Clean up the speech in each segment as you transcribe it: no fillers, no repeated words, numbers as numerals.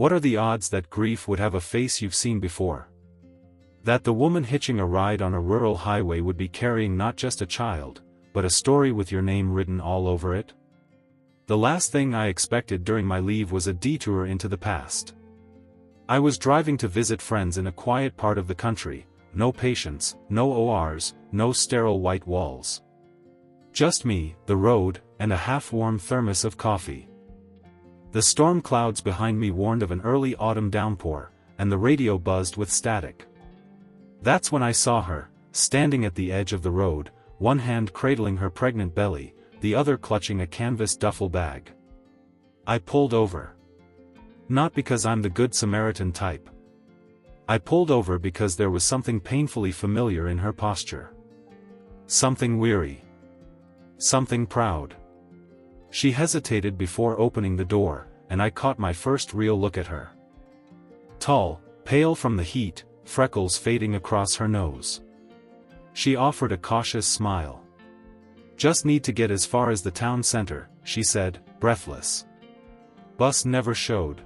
What are the odds that grief would have a face you've seen before? That the woman hitching a ride on a rural highway would be carrying not just a child, but a story with your name written all over it? The last thing I expected during my leave was a detour into the past. I was driving to visit friends in a quiet part of the country, no patients, no ORs, no sterile white walls. Just me, the road, and a half-warm thermos of coffee. The storm clouds behind me warned of an early autumn downpour, and the radio buzzed with static. That's when I saw her, standing at the edge of the road, one hand cradling her pregnant belly, the other clutching a canvas duffel bag. I pulled over. Not because I'm the Good Samaritan type. I pulled over because there was something painfully familiar in her posture. Something weary. Something proud. She hesitated before opening the door, and I caught my first real look at her. Tall, pale from the heat, freckles fading across her nose. She offered a cautious smile. "Just need to get as far as the town center," she said, breathless. Bus never showed.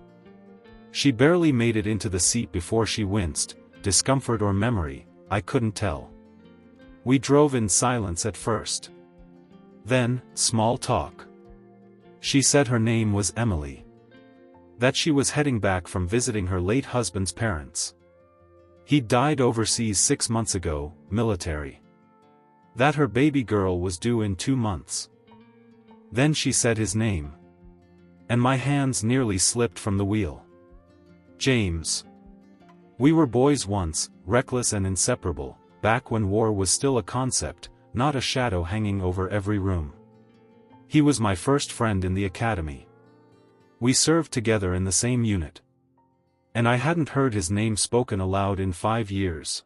She barely made it into the seat before she winced, discomfort or memory, I couldn't tell. We drove in silence at first. Then, small talk. She said her name was Emily. That she was heading back from visiting her late husband's parents. He'd died overseas 6 months ago, military. That her baby girl was due in 2 months. Then she said his name. And my hands nearly slipped from the wheel. James. We were boys once, reckless and inseparable, back when war was still a concept, not a shadow hanging over every room. He was my first friend in the academy. We served together in the same unit. And I hadn't heard his name spoken aloud in 5 years.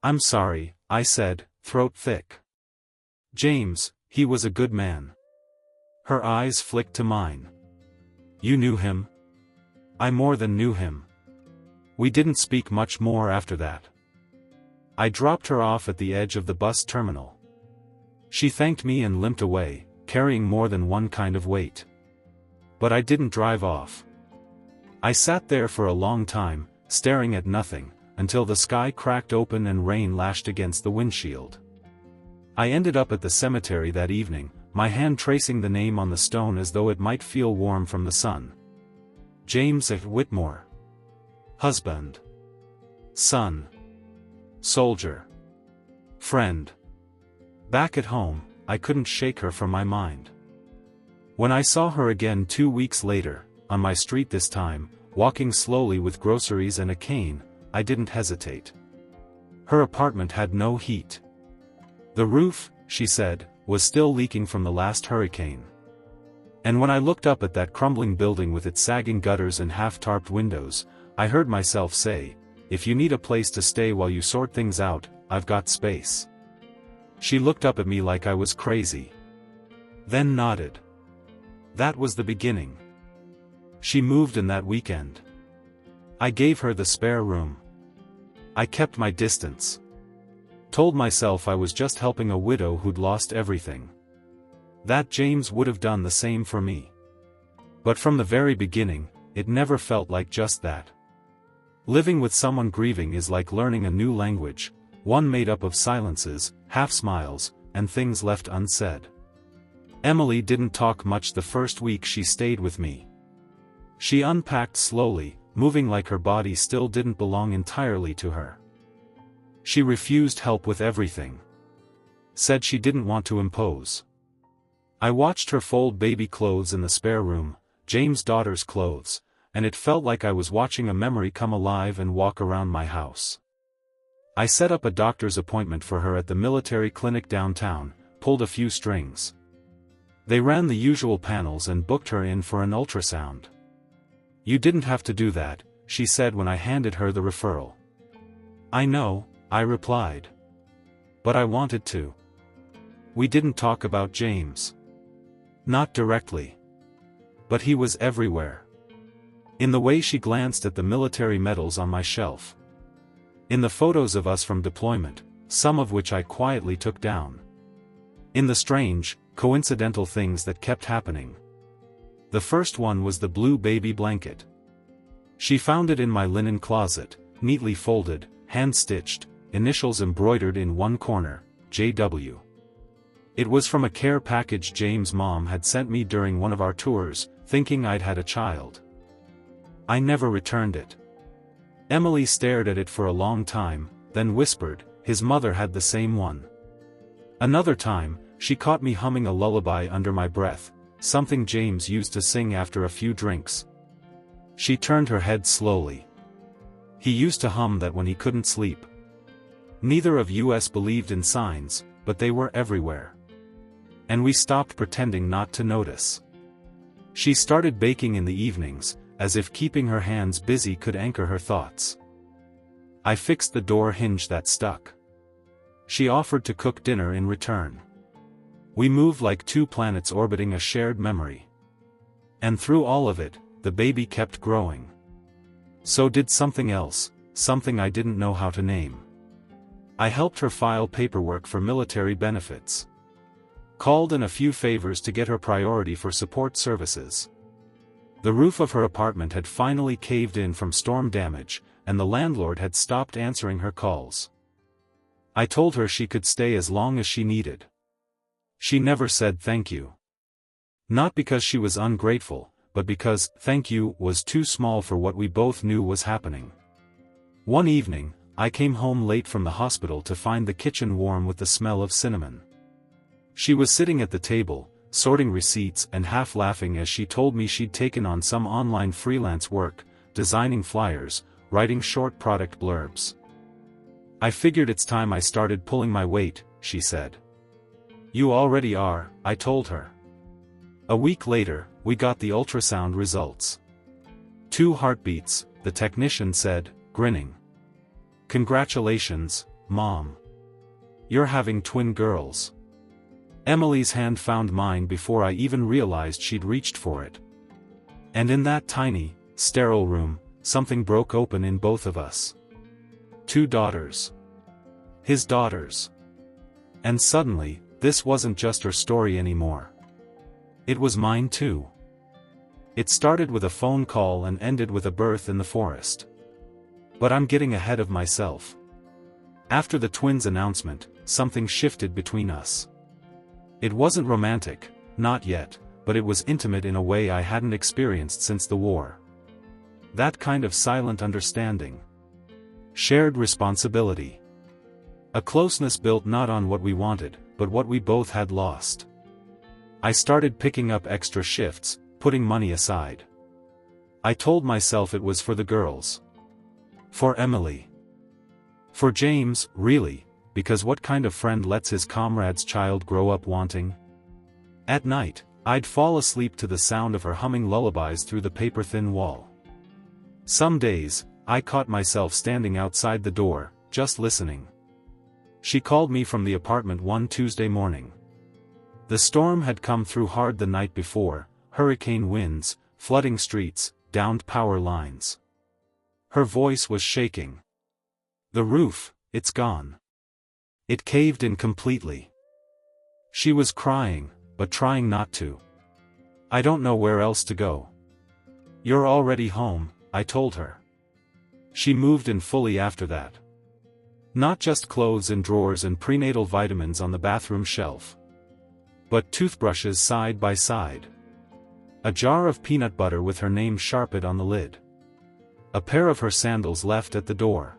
"I'm sorry," I said, throat thick. "James, he was a good man." Her eyes flicked to mine. "You knew him?" "I more than knew him." We didn't speak much more after that. I dropped her off at the edge of the bus terminal. She thanked me and limped away, carrying more than one kind of weight. But I didn't drive off. I sat there for a long time, staring at nothing, until the sky cracked open and rain lashed against the windshield. I ended up at the cemetery that evening, my hand tracing the name on the stone as though it might feel warm from the sun. James F. Whitmore. Husband. Son. Soldier. Friend. Back at home, I couldn't shake her from my mind. When I saw her again 2 weeks later, on my street this time, walking slowly with groceries and a cane, I didn't hesitate. Her apartment had no heat. The roof, she said, was still leaking from the last hurricane. And when I looked up at that crumbling building with its sagging gutters and half-tarped windows, I heard myself say, "If you need a place to stay while you sort things out, I've got space." She looked up at me like I was crazy. Then nodded. That was the beginning. She moved in that weekend. I gave her the spare room. I kept my distance. Told myself I was just helping a widow who'd lost everything. That James would have done the same for me. But from the very beginning, it never felt like just that. Living with someone grieving is like learning a new language, one made up of silences, half-smiles, and things left unsaid. Emily didn't talk much the first week she stayed with me. She unpacked slowly, moving like her body still didn't belong entirely to her. She refused help with everything. Said she didn't want to impose. I watched her fold baby clothes in the spare room, James' daughter's clothes, and it felt like I was watching a memory come alive and walk around my house. I set up a doctor's appointment for her at the military clinic downtown, pulled a few strings. They ran the usual panels and booked her in for an ultrasound. "You didn't have to do that," she said when I handed her the referral. "I know," I replied. "But I wanted to." We didn't talk about James. Not directly. But he was everywhere. In the way she glanced at the military medals on my shelf. In the photos of us from deployment, some of which I quietly took down. In the strange, coincidental things that kept happening. The first one was the blue baby blanket. She found it in my linen closet, neatly folded, hand-stitched, initials embroidered in one corner, JW. It was from a care package James' mom had sent me during one of our tours, thinking I'd had a child. I never returned it. Emily stared at it for a long time, then whispered, his mother had the same one. Another time, she caught me humming a lullaby under my breath, something James used to sing after a few drinks. She turned her head slowly. He used to hum that when he couldn't sleep. Neither of us believed in signs, but they were everywhere. And we stopped pretending not to notice. She started baking in the evenings, as if keeping her hands busy could anchor her thoughts. I fixed the door hinge that stuck. She offered to cook dinner in return. We moved like two planets orbiting a shared memory. And through all of it, the baby kept growing. So did something else, something I didn't know how to name. I helped her file paperwork for military benefits. Called in a few favors to get her priority for support services. The roof of her apartment had finally caved in from storm damage, and the landlord had stopped answering her calls. I told her she could stay as long as she needed. She never said thank you. Not because she was ungrateful, but because thank you was too small for what we both knew was happening. One evening, I came home late from the hospital to find the kitchen warm with the smell of cinnamon. She was sitting at the table, sorting receipts and half laughing as she told me she'd taken on some online freelance work, designing flyers, writing short product blurbs. I figured it's time I started pulling my weight, she said. You already are, I told her. A week later, we got the ultrasound results. 2 heartbeats, the technician said, grinning. Congratulations, Mom. You're having twin girls. Emily's hand found mine before I even realized she'd reached for it. And in that tiny, sterile room, something broke open in both of us. 2 daughters. His daughters. And suddenly, this wasn't just her story anymore. It was mine too. It started with a phone call and ended with a birth in the forest. But I'm getting ahead of myself. After the twins' announcement, something shifted between us. It wasn't romantic, not yet, but it was intimate in a way I hadn't experienced since the war. That kind of silent understanding. Shared responsibility. A closeness built not on what we wanted, but what we both had lost. I started picking up extra shifts, putting money aside. I told myself it was for the girls. For Emily. For James, really, because what kind of friend lets his comrade's child grow up wanting? At night, I'd fall asleep to the sound of her humming lullabies through the paper-thin wall. Some days, I caught myself standing outside the door, just listening. She called me from the apartment one Tuesday morning. The storm had come through hard the night before, hurricane winds, flooding streets, downed power lines. Her voice was shaking. The roof, it's gone. It caved in completely. She was crying, but trying not to. I don't know where else to go. You're already home, I told her. She moved in fully after that. Not just clothes in drawers and prenatal vitamins on the bathroom shelf. But toothbrushes side by side. A jar of peanut butter with her name sharpened on the lid. A pair of her sandals left at the door.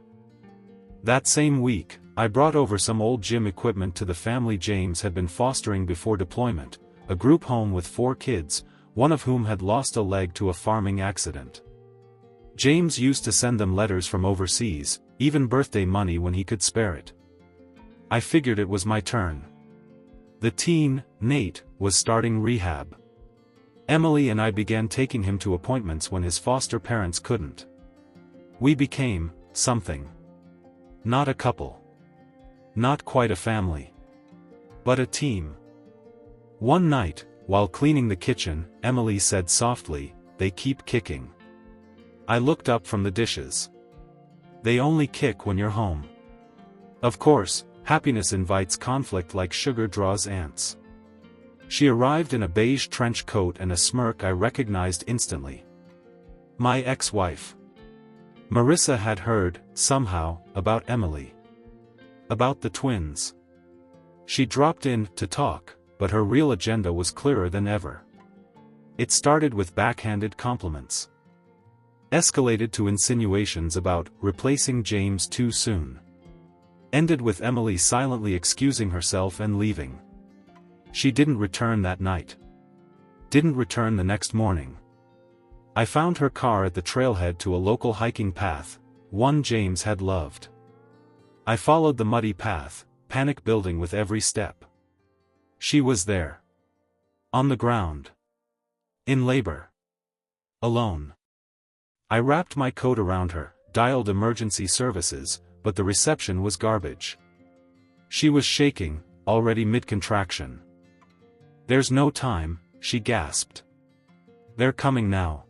That same week, I brought over some old gym equipment to the family James had been fostering before deployment, a group home with 4 kids, one of whom had lost a leg to a farming accident. James used to send them letters from overseas, even birthday money when he could spare it. I figured it was my turn. The teen, Nate, was starting rehab. Emily and I began taking him to appointments when his foster parents couldn't. We became something. Not a couple. Not quite a family. But a team. One night, while cleaning the kitchen, Emily said softly, "They keep kicking." I looked up from the dishes. They only kick when you're home. Of course, happiness invites conflict like sugar draws ants. She arrived in a beige trench coat and a smirk I recognized instantly. My ex-wife. Marissa had heard, somehow, about Emily. About the twins. She dropped in to talk, but her real agenda was clearer than ever. It started with backhanded compliments. Escalated to insinuations about replacing James too soon. Ended with Emily silently excusing herself and leaving. She didn't return that night. Didn't return the next morning. I found her car at the trailhead to a local hiking path, one James had loved. I followed the muddy path, panic building with every step. She was there. On the ground. In labor. Alone. I wrapped my coat around her, dialed emergency services, but the reception was garbage. She was shaking, already mid-contraction. "There's no time," she gasped. "They're coming now."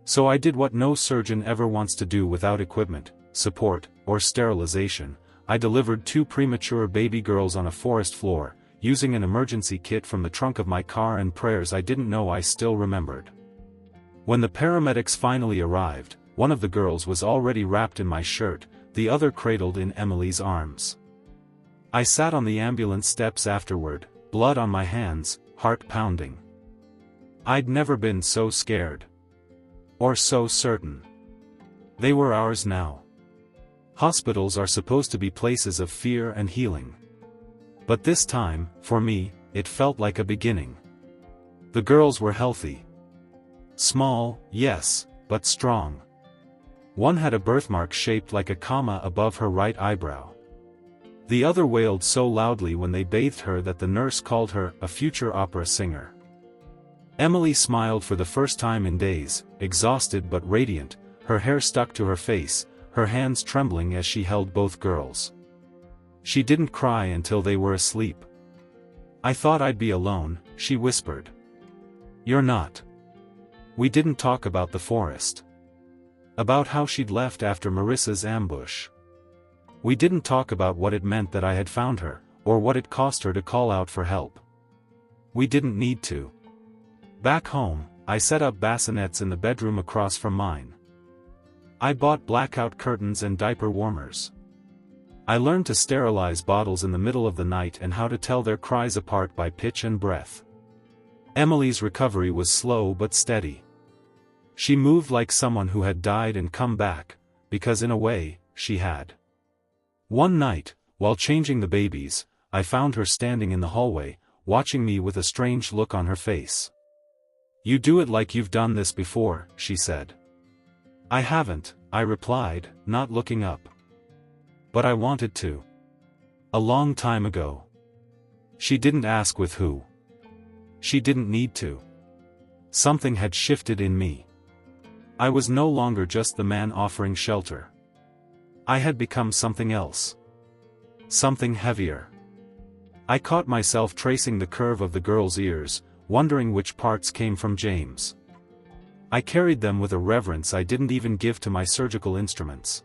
So I did what no surgeon ever wants to do without equipment, support, or sterilization. I delivered 2 premature baby girls on a forest floor, using an emergency kit from the trunk of my car and prayers I didn't know I still remembered. When the paramedics finally arrived, one of the girls was already wrapped in my shirt, the other cradled in Emily's arms. I sat on the ambulance steps afterward, blood on my hands, heart pounding. I'd never been so scared. Or so certain. They were ours now. Hospitals are supposed to be places of fear and healing. But this time, for me, it felt like a beginning. The girls were healthy. Small, yes, but strong. One had a birthmark shaped like a comma above her right eyebrow. The other wailed so loudly when they bathed her that the nurse called her a future opera singer. Emily smiled for the first time in days, exhausted but radiant, her hair stuck to her face, her hands trembling as she held both girls. She didn't cry until they were asleep. "I thought I'd be alone," she whispered. "You're not." We didn't talk about the forest. About how she'd left after Marissa's ambush. We didn't talk about what it meant that I had found her, or what it cost her to call out for help. We didn't need to. Back home, I set up bassinets in the bedroom across from mine. I bought blackout curtains and diaper warmers. I learned to sterilize bottles in the middle of the night and how to tell their cries apart by pitch and breath. Emily's recovery was slow but steady. She moved like someone who had died and come back, because in a way, she had. One night, while changing the babies, I found her standing in the hallway, watching me with a strange look on her face. "You do it like you've done this before," she said. "I haven't," I replied, not looking up. "But I wanted to. A long time ago." She didn't ask with who. She didn't need to. Something had shifted in me. I was no longer just the man offering shelter. I had become something else. Something heavier. I caught myself tracing the curve of the girl's ears, wondering which parts came from James. I carried them with a reverence I didn't even give to my surgical instruments.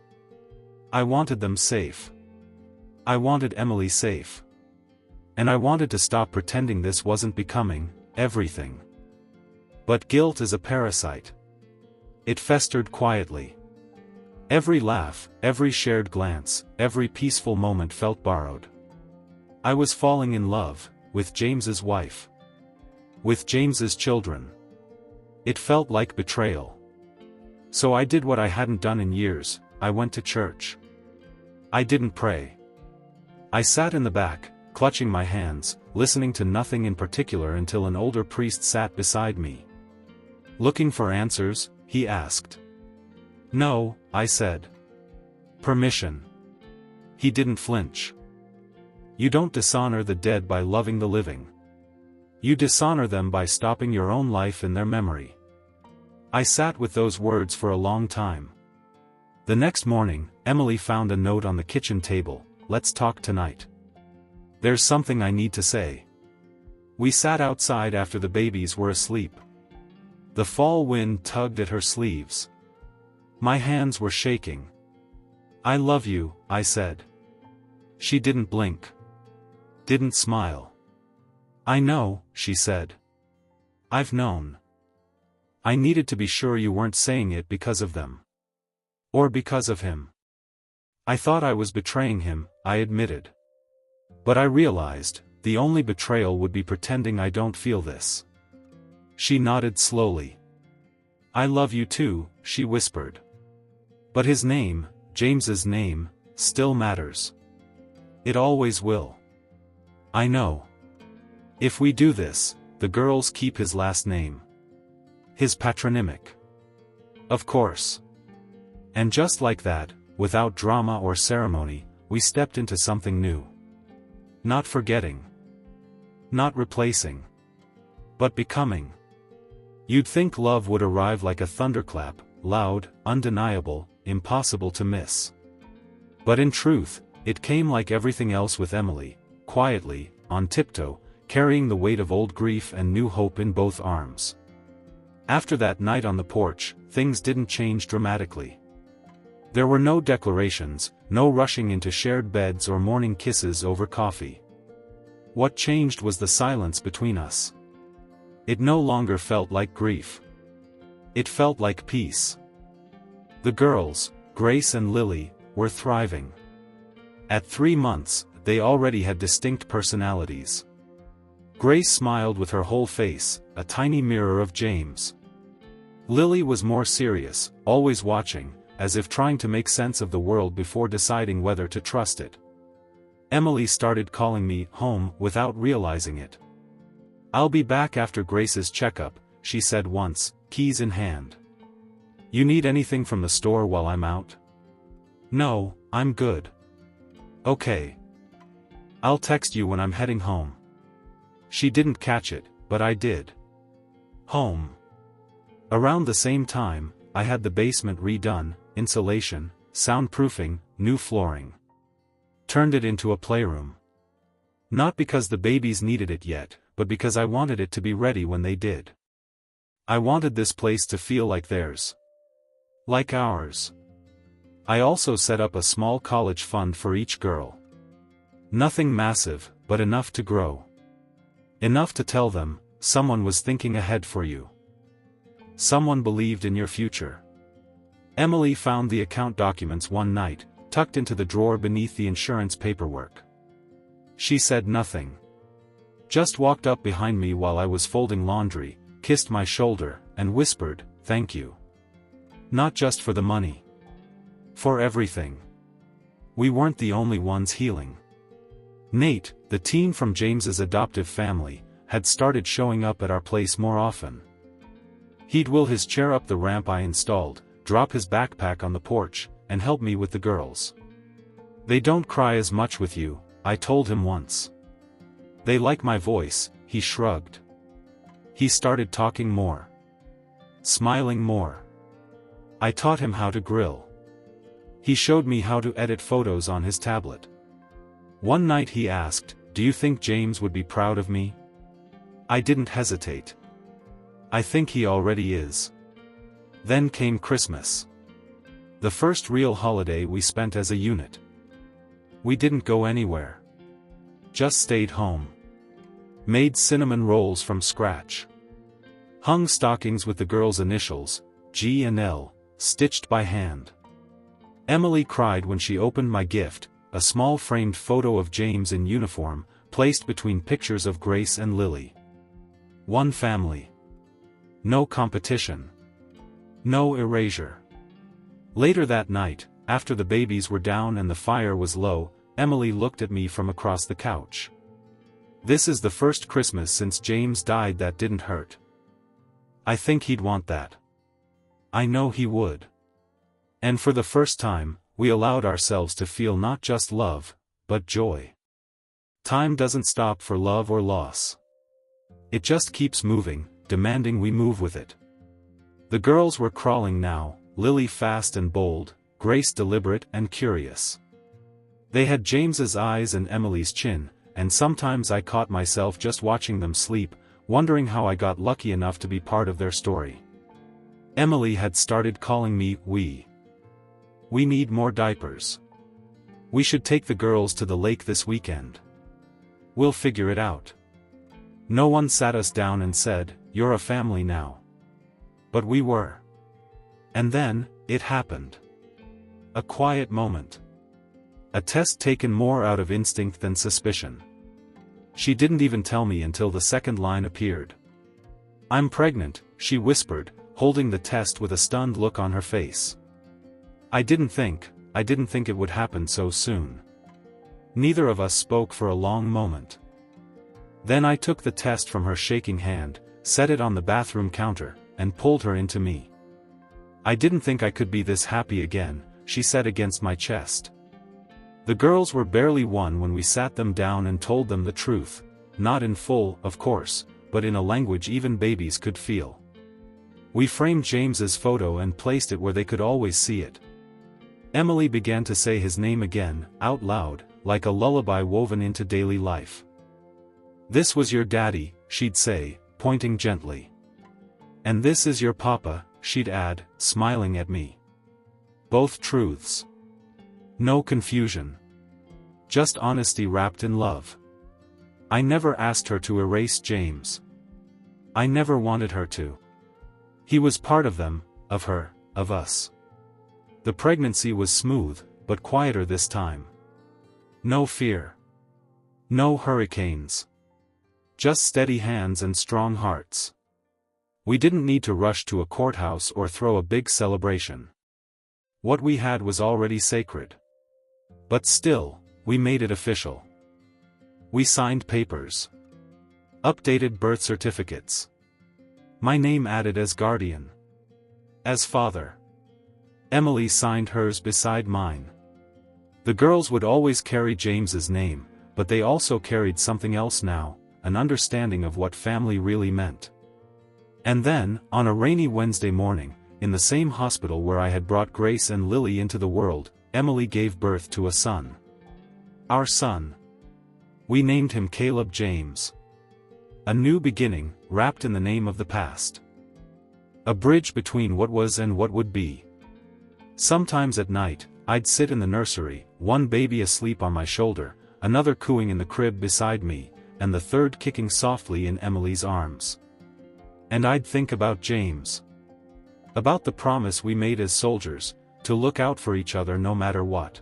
I wanted them safe. I wanted Emily safe. And I wanted to stop pretending this wasn't becoming everything. But guilt is a parasite. It festered quietly. Every laugh, every shared glance, every peaceful moment felt borrowed. I was falling in love with James's wife. With James's children. It felt like betrayal. So I did what I hadn't done in years, I went to church. I didn't pray. I sat in the back, clutching my hands, listening to nothing in particular until an older priest sat beside me. "Looking for answers?" he asked. "No," I said. "Permission." He didn't flinch. "You don't dishonor the dead by loving the living. You dishonor them by stopping your own life in their memory." I sat with those words for a long time. The next morning, Emily found a note on the kitchen table, "Let's talk tonight. There's something I need to say." We sat outside after the babies were asleep. The fall wind tugged at her sleeves. My hands were shaking. "I love you," I said. She didn't blink. Didn't smile. "I know," she said. "I've known. I needed to be sure you weren't saying it because of them. Or because of him. I thought I was betraying him, I admitted. But I realized, the only betrayal would be pretending I don't feel this. She nodded slowly. I love you too, she whispered. But his name, James's name, still matters. It always will. I know. If we do this, the girls keep his last name. His patronymic. Of course. And just like that, without drama or ceremony, we stepped into something new. Not forgetting. Not replacing. But becoming. You'd think love would arrive like a thunderclap, loud, undeniable, impossible to miss. But in truth, it came like everything else with Emily, quietly, on tiptoe, carrying the weight of old grief and new hope in both arms. After that night on the porch, things didn't change dramatically. There were no declarations, no rushing into shared beds or morning kisses over coffee. What changed was the silence between us. It no longer felt like grief. It felt like peace. The girls, Grace and Lily, were thriving. At 3 months, they already had distinct personalities. Grace smiled with her whole face, a tiny mirror of James. Lily was more serious, always watching, as if trying to make sense of the world before deciding whether to trust it. Emily started calling me home without realizing it. I'll be back after Grace's checkup, she said once, keys in hand. You need anything from the store while I'm out? No, I'm good. Okay. I'll text you when I'm heading home. She didn't catch it, but I did. Home. Around the same time, I had the basement redone, insulation, soundproofing, new flooring. Turned it into a playroom. Not because the babies needed it yet, but because I wanted it to be ready when they did. I wanted this place to feel like theirs. Like ours. I also set up a small college fund for each girl. Nothing massive, but enough to grow. Enough to tell them, someone was thinking ahead for you. Someone believed in your future. Emily found the account documents one night, tucked into the drawer beneath the insurance paperwork. She said nothing. Just walked up behind me while I was folding laundry, kissed my shoulder, and whispered, "Thank you. Not just for the money. For everything." We weren't the only ones healing. Nate, the teen from James's adoptive family, had started showing up at our place more often. He'd wheel his chair up the ramp I installed, drop his backpack on the porch, and help me with the girls. They don't cry as much with you, I told him once. They like my voice, he shrugged. He started talking more. Smiling more. I taught him how to grill. He showed me how to edit photos on his tablet. One night he asked, "Do you think James would be proud of me?" I didn't hesitate. I think he already is. Then came Christmas. The first real holiday we spent as a unit. We didn't go anywhere. Just stayed home. Made cinnamon rolls from scratch. Hung stockings with the girls' initials, G and L, stitched by hand. Emily cried when she opened my gift, a small framed photo of James in uniform, placed between pictures of Grace and Lily. One family. No competition. No erasure. Later that night, after the babies were down and the fire was low, Emily looked at me from across the couch. "This is the first Christmas since James died that didn't hurt. I think he'd want that. I know he would." And for the first time, we allowed ourselves to feel not just love, but joy. Time doesn't stop for love or loss. It just keeps moving, demanding we move with it. The girls were crawling now, Lily fast and bold, Grace deliberate and curious. They had James's eyes and Emily's chin, and sometimes I caught myself just watching them sleep, wondering how I got lucky enough to be part of their story. Emily had started calling me "we." "We need more diapers. We should take the girls to the lake this weekend. We'll figure it out." No one sat us down and said, "You're a family now." But we were. And then, it happened. A quiet moment. A test taken more out of instinct than suspicion. She didn't even tell me until the second line appeared. "I'm pregnant," she whispered, holding the test with a stunned look on her face. I didn't think it would happen so soon. Neither of us spoke for a long moment. Then I took the test from her shaking hand, set it on the bathroom counter, and pulled her into me. "I didn't think I could be this happy again," she said against my chest. The girls were barely one when we sat them down and told them the truth, not in full, of course, but in a language even babies could feel. We framed James's photo and placed it where they could always see it. Emily began to say his name again, out loud, like a lullaby woven into daily life. "This was your daddy," she'd say, pointing gently. "And this is your papa," she'd add, smiling at me. Both truths. No confusion. Just honesty wrapped in love. I never asked her to erase James. I never wanted her to. He was part of them, of her, of us. The pregnancy was smooth, but quieter this time. No fear. No hurricanes. Just steady hands and strong hearts. We didn't need to rush to a courthouse or throw a big celebration. What we had was already sacred. But still, we made it official. We signed papers. Updated birth certificates. My name added as guardian. As father. Emily signed hers beside mine. The girls would always carry James's name, but they also carried something else now, an understanding of what family really meant. And then, on a rainy Wednesday morning, in the same hospital where I had brought Grace and Lily into the world, Emily gave birth to a son. Our son. We named him Caleb James. A new beginning, wrapped in the name of the past. A bridge between what was and what would be. Sometimes at night, I'd sit in the nursery, one baby asleep on my shoulder, another cooing in the crib beside me, and the third kicking softly in Emily's arms. And I'd think about James. About the promise we made as soldiers, to look out for each other no matter what.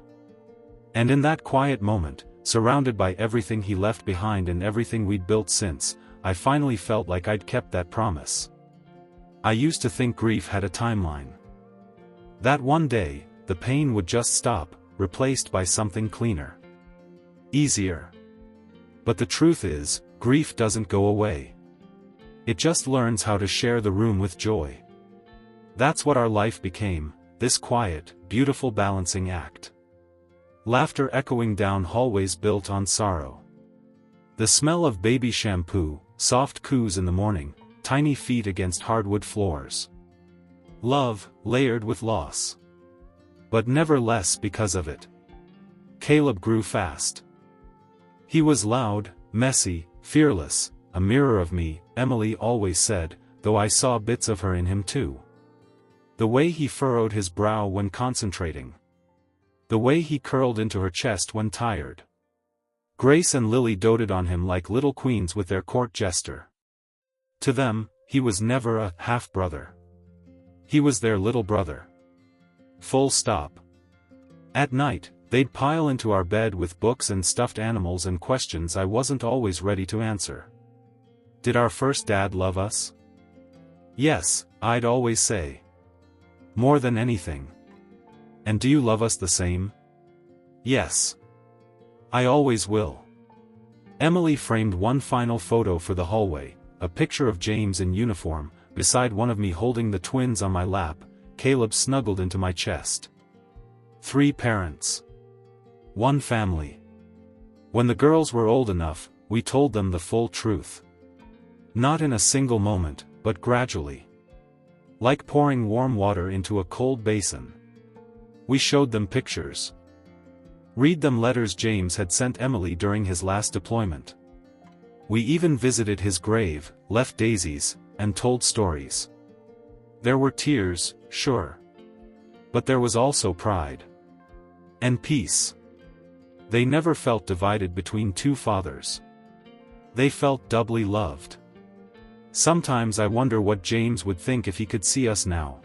And in that quiet moment, surrounded by everything he left behind and everything we'd built since, I finally felt like I'd kept that promise. I used to think grief had a timeline. That one day, the pain would just stop, replaced by something cleaner. Easier. But the truth is, grief doesn't go away. It just learns how to share the room with joy. That's what our life became, this quiet, beautiful balancing act. Laughter echoing down hallways built on sorrow. The smell of baby shampoo, soft coos in the morning, tiny feet against hardwood floors. Love, layered with loss. But never less because of it. Caleb grew fast. He was loud, messy, fearless, a mirror of me, Emily always said, though I saw bits of her in him too. The way he furrowed his brow when concentrating. The way he curled into her chest when tired. Grace and Lily doted on him like little queens with their court jester. To them, he was never a half-brother. He was their little brother. Full stop. At night, they'd pile into our bed with books and stuffed animals and questions I wasn't always ready to answer. Did our first dad love us? Yes, I'd always say. More than anything. And do you love us the same? Yes. I always will. Emily framed one final photo for the hallway, a picture of James in uniform, beside one of me holding the twins on my lap, Caleb snuggled into my chest. 3 parents. 1 family. When the girls were old enough, we told them the full truth. Not in a single moment, but gradually. Like pouring warm water into a cold basin. We showed them pictures. Read them letters James had sent Emily during his last deployment. We even visited his grave, left daisies, and told stories. There were tears, sure. But there was also pride. And peace. They never felt divided between 2 fathers. They felt doubly loved. Sometimes I wonder what James would think if he could see us now.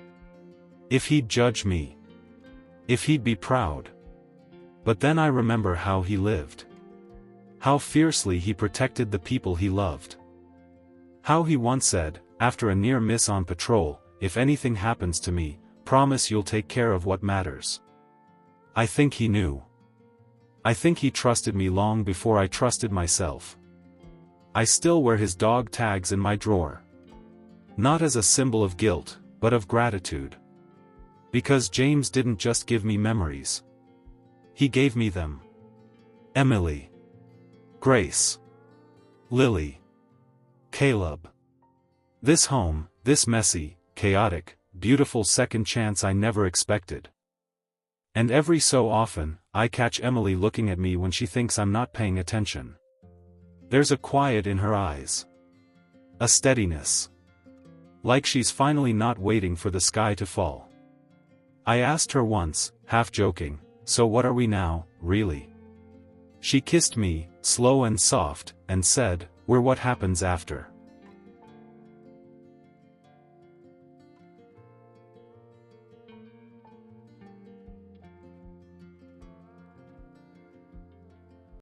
If he'd judge me. If he'd be proud. But then I remember how he lived. How fiercely he protected the people he loved. How he once said, after a near miss on patrol, "If anything happens to me, promise you'll take care of what matters." I think he knew. I think he trusted me long before I trusted myself. I still wear his dog tags in my drawer. Not as a symbol of guilt, but of gratitude. Because James didn't just give me memories. He gave me them. Emily. Grace. Lily. Caleb. This home, this messy, chaotic, beautiful second chance I never expected. And every so often, I catch Emily looking at me when she thinks I'm not paying attention. There's a quiet in her eyes. A steadiness. Like she's finally not waiting for the sky to fall. I asked her once, half joking, "So what are we now, really?" She kissed me, slow and soft, and said, "We're what happens after."